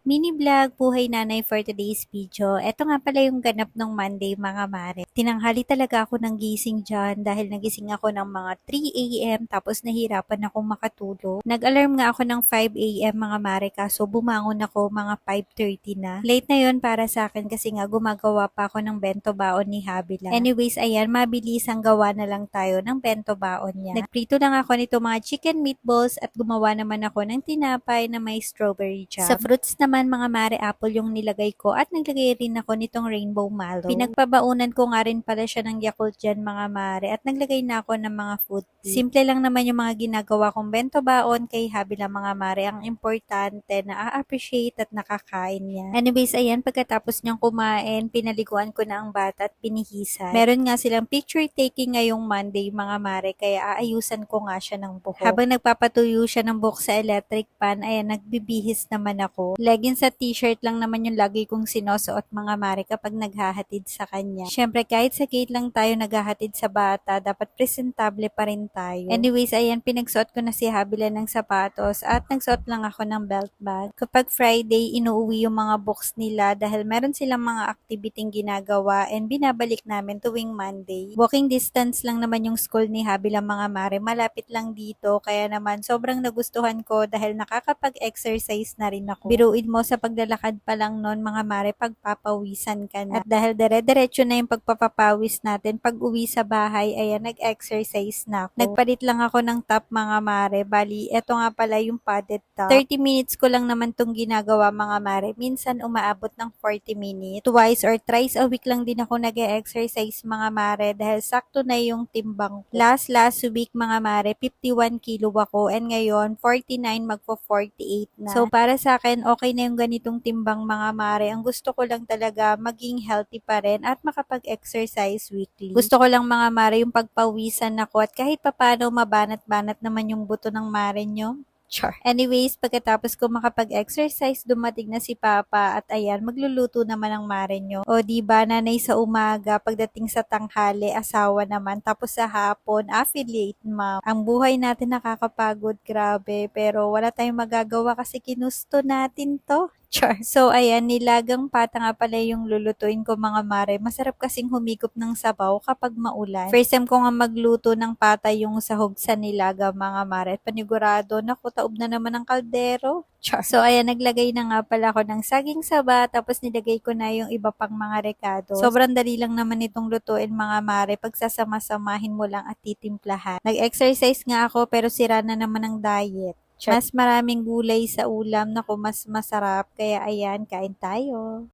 Mini vlog, buhay nanay for today's video. Ito nga pala yung ganap ng Monday mga mare. Tinanghali talaga ako ng gising dyan dahil nagising ako ng mga 3 a.m. tapos nahirapan akong makatulog. Nag-alarm nga ako ng 5 a.m. mga mare kaso bumangon ako mga 5:30 na. Late na yon para sa akin kasi nga gumagawa pa ako ng bento baon ni Habila. Anyways, ayan, mabilis ang gawa na lang tayo ng bento baon niya. Nagprito lang ako nito mga chicken meatballs at gumawa naman ako ng tinapay na may strawberry jam. Sa fruits naman mga mare, apple yung nilagay ko at naglagay rin ako nitong rainbow mallow. Pinagpabaunan ko nga rin pala siya ng Yakult dyan mga mare at naglagay na ako ng mga food tea. Simple lang naman yung mga ginagawa kong bento baon kay Habila mga mare. Ang importante na a-appreciate at nakakain niya. Anyways, ayan, pagkatapos niyang kumain, pinaliguan ko na ang bata at pinihisan. Meron nga silang picture taking ngayong Monday mga mare kaya aayusan ko nga siya ng buhok. Habang nagpapatuyo siya ng buhok sa electric pan, ayan, nagbibihis naman ako. Leggings at t-shirt lang naman yung lagi kong sinusuot mga mare kapag naghahatid sa kanya. Syempre kahit sa gate lang tayo naghahatid sa bata, dapat presentable pa rin tayo. Anyways, ayan, pinagsuot ko na si Habila ng sapatos at nagsuot lang ako ng belt bag. Kapag Friday, inuuwi yung mga books nila dahil meron silang mga activity ginagawa and binabalik namin tuwing Monday. Walking distance lang naman yung school ni Habila mga mare, malapit lang dito kaya naman sobrang nagustuhan ko dahil nakakapag-exercise na rin ako. Biruin mo sa paglalakad pa lang nun mga mare, pagpapawisan ka na. At dahil dire-diretso na yung pagpapapawis natin, pag uwi sa bahay, ayan, nag-exercise na ako. Nagpalit lang ako ng top mga mare, bali, eto nga pala yung padded top. 30 minutes ko lang naman tong ginagawa mga mare, minsan umaabot ng 40 minutes. Twice or thrice a week lang din ako nag-exercise mga mare dahil sakto na yung timbang ko. Last week mga mare, 51 kilo ako and ngayon 49 magpo 48 na. So para sa akin, okay na yung ganitong timbang mga mare. Ang gusto ko lang talaga maging healthy pa rin at makapag-exercise weekly. Gusto ko lang mga mare yung pagpawisan ako at kahit papano mabanat-banat naman yung buto ng mare nyo. Char. Anyways, pagkatapos ko makapag-exercise, dumating na si Papa at ayan, magluluto naman ang mare nyo. O diba, nanay sa umaga, pagdating sa tanghali, asawa naman, tapos sa hapon, affiliate ma'am. Ang buhay natin nakakapagod, grabe, pero wala tayong magagawa kasi kinusto natin to. Char. So, ayan, nilagang pata nga pala yung lulutuin ko mga mare. Masarap kasing humigop ng sabaw kapag maulan. First time ko nga magluto ng pata yung sahog sa nilaga mga mare. Panigurado, naku, taob na naman ang kaldero. Char. So, ayan, naglagay na nga pala ako ng saging saba, tapos nilagay ko na yung iba pang mga rekado. Sobrang dali lang naman itong lutuin mga mare. Pagsasama-samahin mo lang at titimplahan. Nag-exercise nga ako pero sira na naman ang diet. Mas maraming gulay sa ulam, naku, mas masarap. Kaya ayan, kain tayo.